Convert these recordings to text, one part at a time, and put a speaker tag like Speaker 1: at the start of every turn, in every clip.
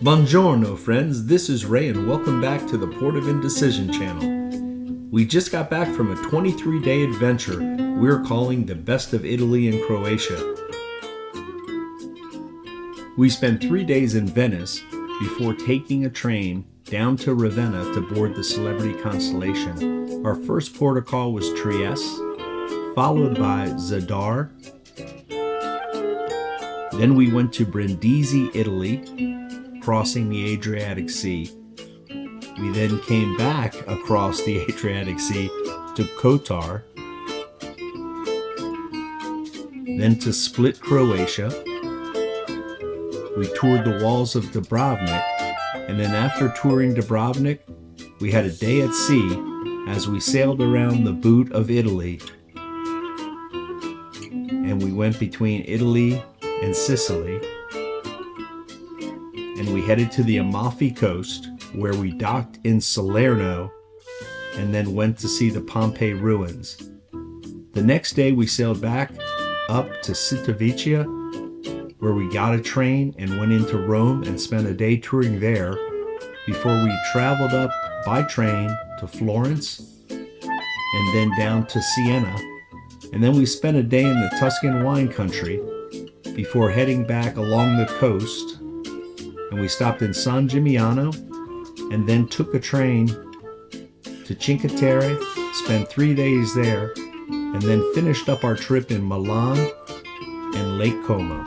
Speaker 1: Buongiorno friends, this is Ray and welcome back to the Port of Indecision channel. We just got back from a 23-day adventure we're calling the Best of Italy and Croatia. We spent 3 days in Venice before taking a train down to Ravenna to board the Celebrity Constellation. Our first port of call was Trieste, followed by Zadar. Then we went to Brindisi, Italy, crossing the Adriatic Sea. We then came back across the Adriatic Sea to Kotar, then to Split, Croatia. We toured the walls of Dubrovnik, and then after touring Dubrovnik, we had a day at sea as we sailed around the boot of Italy, and we went between Italy and Sicily, and we headed to the Amalfi Coast where we docked in Salerno and then went to see the Pompeii ruins. The next day we sailed back up to Civitavecchia where we got a train and went into Rome and spent a day touring there before we traveled up by train to Florence and then down to Siena, and then we spent a day in the Tuscan wine country before heading back along the coast, and we stopped in San Gimignano and then took a train to Cinque Terre, spent 3 days there, and then finished up our trip in Milan and Lake Como.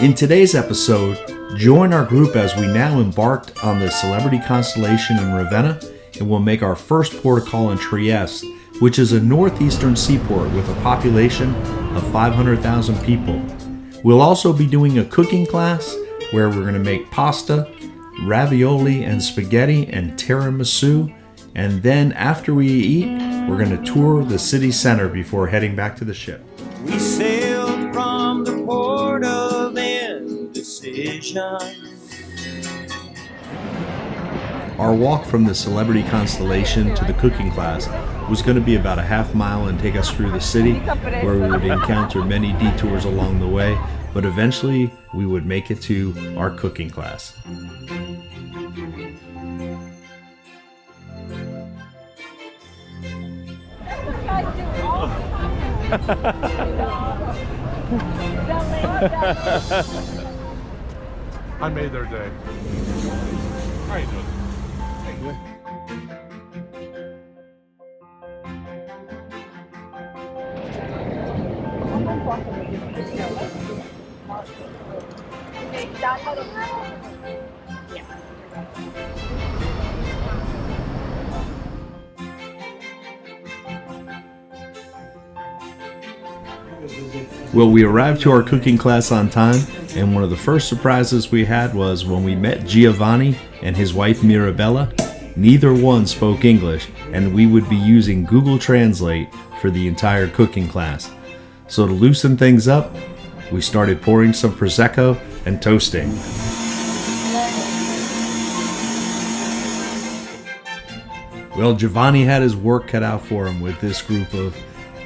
Speaker 1: In today's episode, join our group as we now embarked on the Celebrity Constellation in Ravenna, and we'll make our first port of call in Trieste, which is a northeastern seaport with a population of 500,000 people. We'll also be doing a cooking class where we're going to make pasta, ravioli and spaghetti and tiramisu, and then after we eat, we're going to tour the city center before heading back to the ship.
Speaker 2: We sailed from the port of Indecision.
Speaker 1: Our walk from the Celebrity Constellation to the cooking class was going to be about a half mile and take us through the city, where we would encounter many detours along the way, but eventually we would make it to our cooking class.
Speaker 3: I made their day. How you doing? Good.
Speaker 1: Well, we arrived to our cooking class on time, and one of the first surprises we had was when we met Giovanni and his wife Mirabella. Neither one spoke English, and we would be using Google Translate for the entire cooking class. So to loosen things up, we started pouring some Prosecco and toasting. Well, Giovanni had his work cut out for him with this group of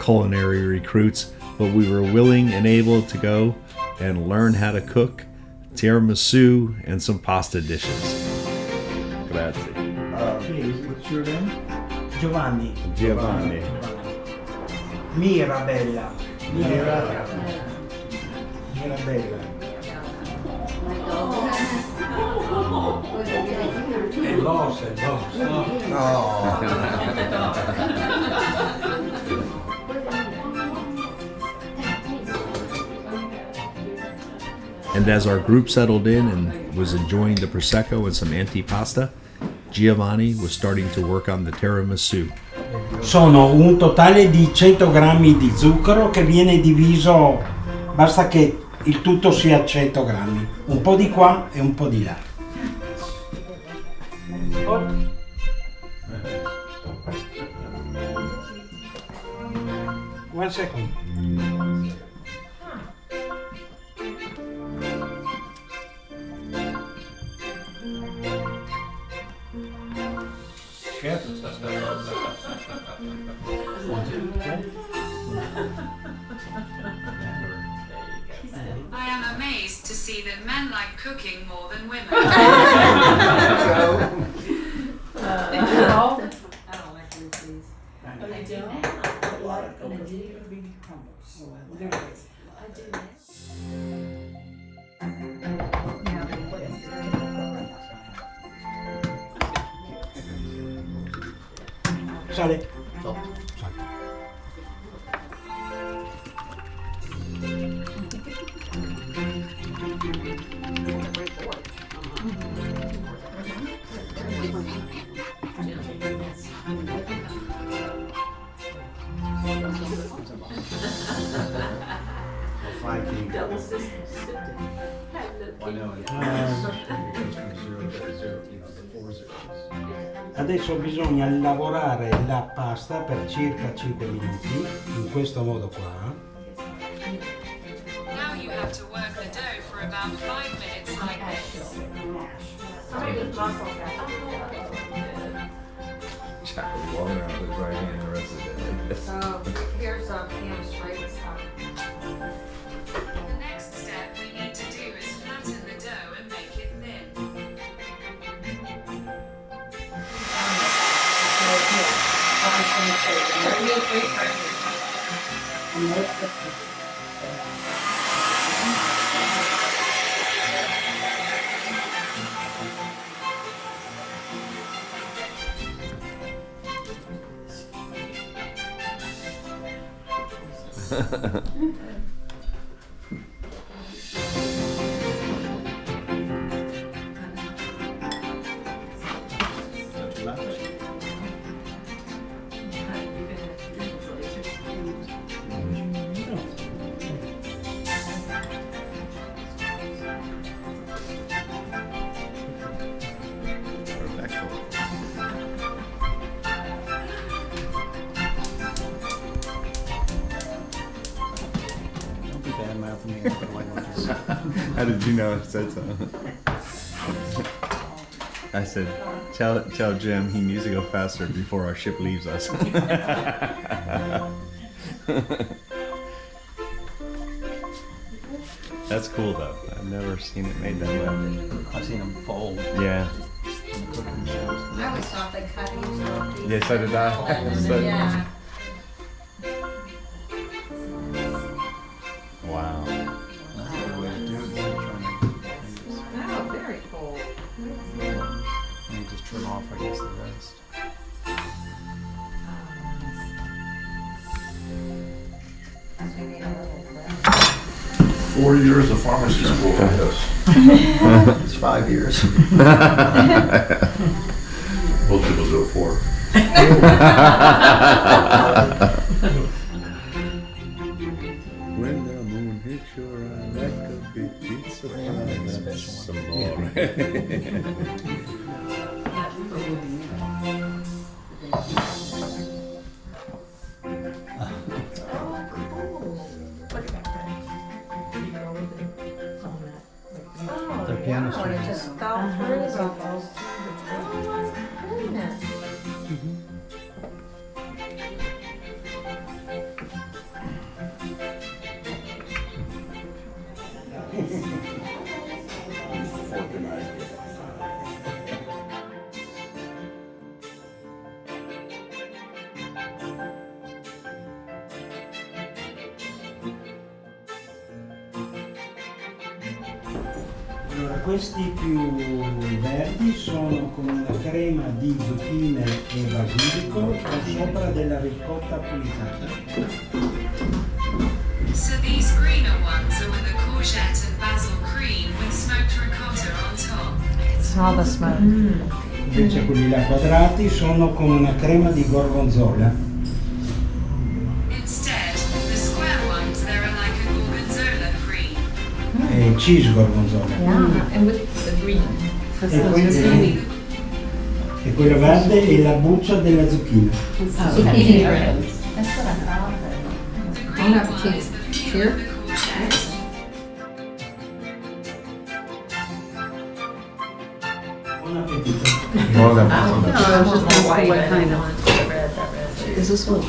Speaker 1: culinary recruits, but we were willing and able to go and learn how to cook tiramisu and some pasta dishes. Grazie.
Speaker 4: What's your name? Giovanni.
Speaker 1: Giovanni.
Speaker 4: Mirabella. Mirabella. È lost.
Speaker 1: And as our group settled in and was enjoying the Prosecco and some antipasta, Giovanni was starting to work on the tiramisu.
Speaker 4: Sono un totale di 100 grammi di zucchero che viene diviso, basta che il tutto sia 100 grammi, un po' di qua e un po' di là. One second.
Speaker 5: I am amazed to see see that men like cooking more than women.
Speaker 6: Did you all? I don't like blue cheese.
Speaker 7: Oh, you don't? A lot of big crumbles. They're great. I do.
Speaker 4: Sale.
Speaker 7: Double system.
Speaker 4: Adesso bisogna lavorare la pasta per circa 5 minuti, in questo modo qua.
Speaker 5: Now you have to work the dough for about 5 minutes like this.
Speaker 8: Jack was walking around with his right hand the rest of the day like this.
Speaker 6: So here's Pam's straight stuff.
Speaker 5: The next step we need to do is flatten the dough and make it thin.
Speaker 8: How did you know I said something? I said, tell Jim he needs to go faster before our ship leaves us. That's cool though. I've never seen it made that way.
Speaker 9: I've seen them fold.
Speaker 8: Yeah.
Speaker 9: In the cooking shows.
Speaker 6: I always thought they cut each little piece.
Speaker 8: Yeah, so did I. So-
Speaker 6: Yeah.
Speaker 8: Wow.
Speaker 9: That's a good way to do it.
Speaker 6: Oh, very cool.
Speaker 9: And you just trim off, I guess, the rest.
Speaker 3: 4 years of pharmacy school for this.
Speaker 9: It's 5 years.
Speaker 3: Most people do it 4.
Speaker 8: When the moon hits your eye like a big pizza pie, that's some more.
Speaker 6: Oh,
Speaker 9: Their piano
Speaker 6: wow, and it
Speaker 9: strings.
Speaker 6: just fell through almost. Oh my goodness.
Speaker 4: Allora, questi più verdi sono con una crema di zucchine e basilico con sopra della ricotta pulisata.
Speaker 5: So these greener ones are with a courgette and basil cream with smoked ricotta on top.
Speaker 6: Smell the smoke.
Speaker 4: Invece quelli là quadrati sono con una crema di gorgonzola.
Speaker 5: Instead, the square ones, they're like a gorgonzola cream.
Speaker 4: E cheese gorgonzola.
Speaker 6: Yeah, and with the green.
Speaker 4: E quello verde è la buccia della zucchina.
Speaker 6: Zucchini bread. That's what I thought.
Speaker 5: The
Speaker 6: Bon
Speaker 5: green one
Speaker 6: appetit.
Speaker 5: is the peel
Speaker 6: Cheers.
Speaker 5: of the courgette.
Speaker 4: Buon appetito.
Speaker 8: Buon appetito.
Speaker 6: I was just
Speaker 7: What
Speaker 6: white
Speaker 7: kind of
Speaker 6: one? The red.
Speaker 7: Is this what?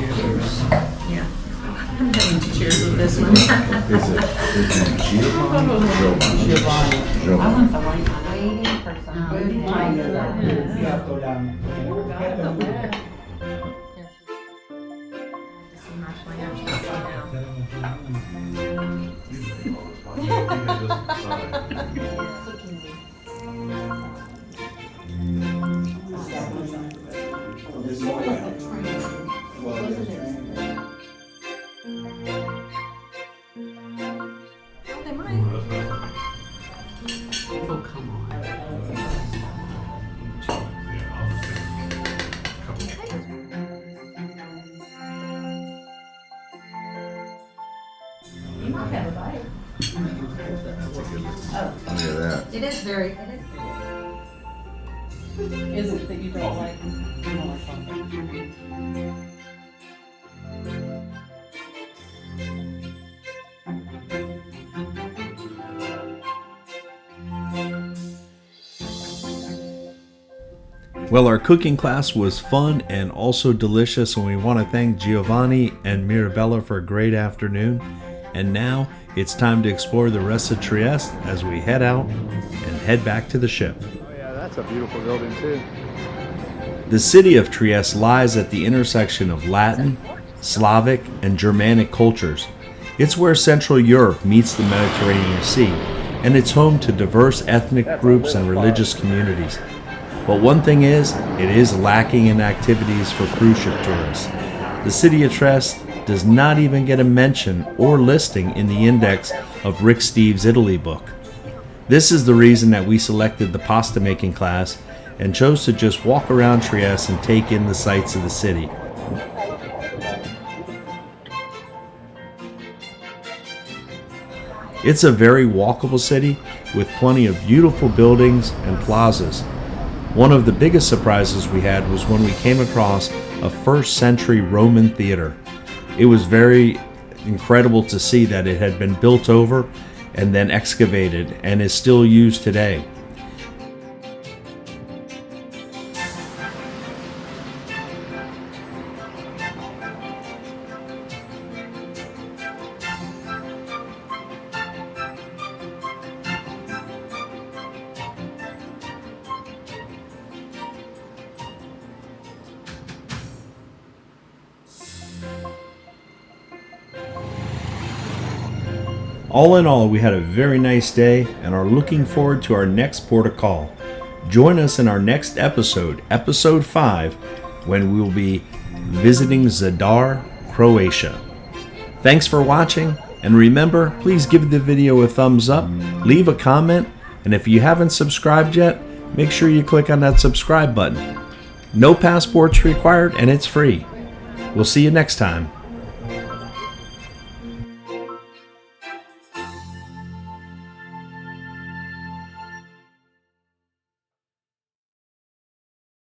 Speaker 6: Yeah.
Speaker 7: I'm going to cheers with this one.
Speaker 8: Is it Giovanni?
Speaker 6: Giovanni.
Speaker 8: Giovanni.
Speaker 6: I want the white one. Waiting for some good
Speaker 7: Oh, come on.
Speaker 6: You might have a bite.
Speaker 8: Look at that.
Speaker 6: It is very,
Speaker 7: Is it that you don't like? You don't like something?
Speaker 1: Well, our cooking class was fun and also delicious, and we want to thank Giovanni and Mirabella for a great afternoon. And now it's time to explore the rest of Trieste as we head out and head back to the ship.
Speaker 9: Oh yeah, that's a beautiful building too.
Speaker 1: The city of Trieste lies at the intersection of Latin, Slavic, and Germanic cultures. It's where Central Europe meets the Mediterranean Sea, and it's home to diverse ethnic groups and religious communities. But one thing is, it is lacking in activities for cruise ship tourists. The city of Trieste does not even get a mention or listing in the index of Rick Steves' Italy book. This is the reason that we selected the pasta making class and chose to just walk around Trieste and take in the sights of the city. It's a very walkable city with plenty of beautiful buildings and plazas. One of the biggest surprises we had was when we came across a first century Roman theater. It was very incredible to see that it had been built over and then excavated and is still used today. All in all, we had a very nice day and are looking forward to our next port of call. Join us in our next episode, episode 5, when we will be visiting Zadar, Croatia. Thanks for watching, and remember, please give the video a thumbs up, leave a comment, and if you haven't subscribed yet, make sure you click on that subscribe button. No passports required, and it's free. We'll see you next time.